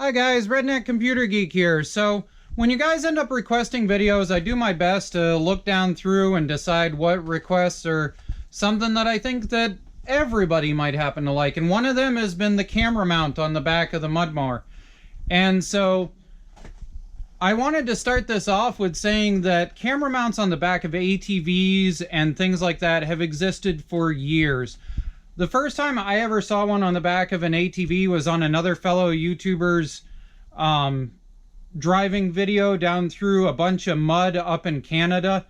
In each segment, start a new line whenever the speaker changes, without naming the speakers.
Hi guys, Redneck Computer Geek here. So when you guys end up requesting videos, I do my best to look down through and decide what requests are something that I think that everybody might happen to like. And one of them has been the camera mount on the back of the mud mower. And so I wanted to start this off with saying that camera mounts on the back of ATVs and things like that have existed for years. The first time I ever saw one on the back of an ATV was on another fellow YouTuber's driving video down through a bunch of mud up in Canada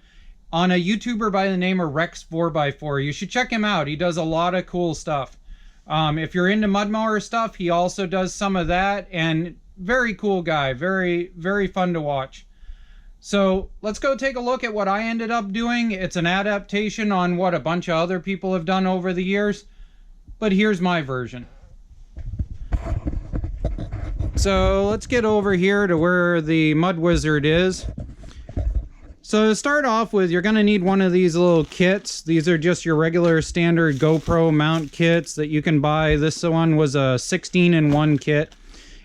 on a YouTuber by the name of Rex 4x4. You should check him out. He does a lot of cool stuff. If you're into mud mower stuff, he also does some of that, and very cool guy. Very, very fun to watch. So let's go take a look at what I ended up doing. It's an adaptation on what a bunch of other people have done over the years. But here's my version. So let's get over here to where the Mud Wizard is. So to start off with, you're going to need one of these little kits. These are just your regular standard GoPro mount kits that you can buy. This one was a 16-in-1 kit.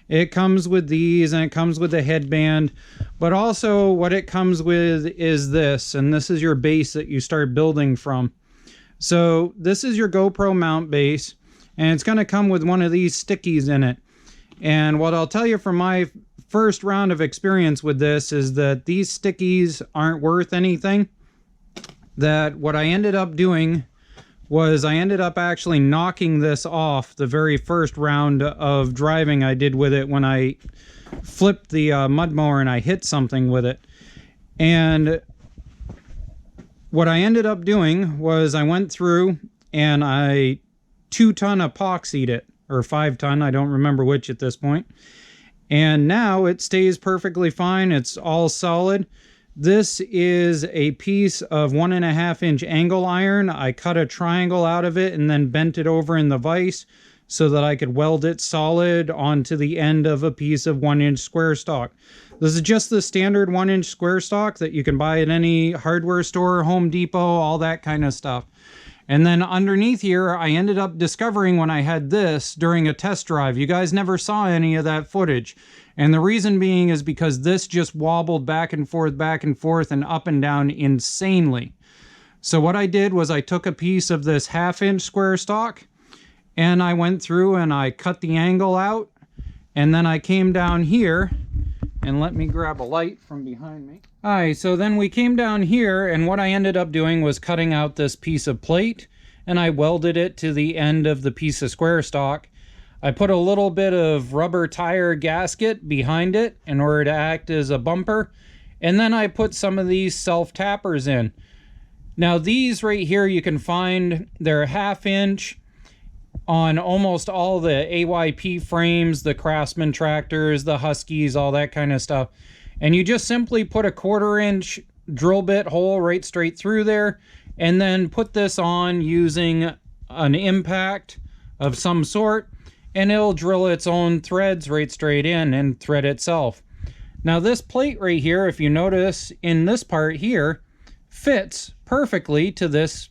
It comes with these, and it comes with a headband. But also what it comes with is this, and this is your base that you start building from. So this is your GoPro mount base, and it's going to come with one of these stickies in it. And what I'll tell you from my first round of experience with this is that these stickies aren't worth anything. That what I ended up doing was I ended up actually knocking this off the very first round of driving I did with it when I flipped the mud mower and I hit something with it. And what I ended up doing was I went through and I 2-ton epoxied it, or 5-ton, I don't remember which at this point. And now it stays perfectly fine. It's all solid. This is a piece of 1.5-inch angle iron. I cut a triangle out of it and then bent it over in the vise so that I could weld it solid onto the end of a piece of 1-inch square stock. This is just the standard 1-inch square stock that you can buy at any hardware store, Home Depot, all that kind of stuff. And then underneath here, I ended up discovering when I had this during a test drive. You guys never saw any of that footage. And the reason being is because this just wobbled back and forth and up and down insanely. So what I did was I took a piece of this 1/2-inch square stock and I went through and I cut the angle out. And then I came down here, and let me grab a light from behind me. Alright, so then we came down here, and what I ended up doing was cutting out this piece of plate, and I welded it to the end of the piece of square stock. I put a little bit of rubber tire gasket behind it in order to act as a bumper, and then I put some of these self-tappers in. Now these right here you can find, they're 1/2-inch on almost all the AYP frames, the Craftsman tractors, the Huskies, all that kind of stuff. And you just simply put a 1/4-inch drill bit hole right straight through there, and then put this on using an impact of some sort, and it'll drill its own threads right straight in and thread itself. Now this plate right here, if you notice in this part here, fits perfectly to this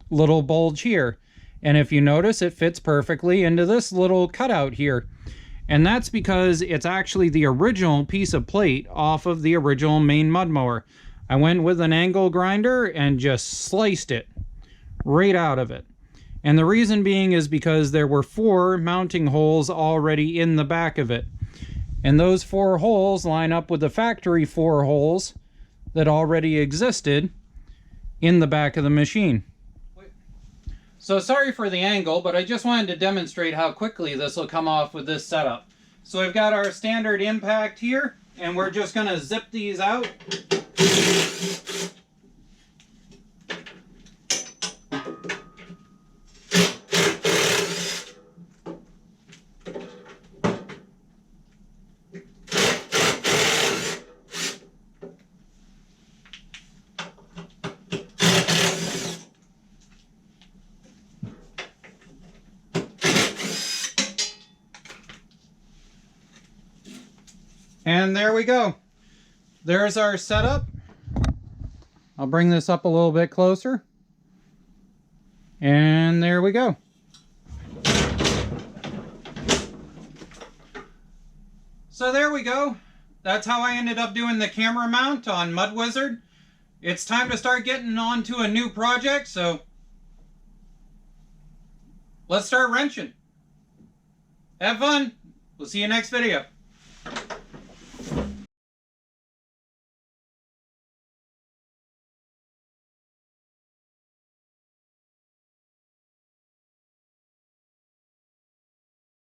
little bulge here. And if you notice, it fits perfectly into this little cutout here. And that's because it's actually the original piece of plate off of the original main mud mower. I went with an angle grinder and just sliced it right out of it. And the reason being is because there were 4 mounting holes already in the back of it. And those 4 holes line up with the factory 4 holes that already existed in the back of the machine. So sorry for the angle, but I just wanted to demonstrate how quickly this will come off with this setup. So we've got our standard impact here, and we're just going to zip these out. And there we go. There's our setup. I'll bring this up a little bit closer. And there we go. So there we go. That's how I ended up doing the camera mount on Mud Wizard. It's time to start getting on to a new project, so let's start wrenching. Have fun. We'll see you next video.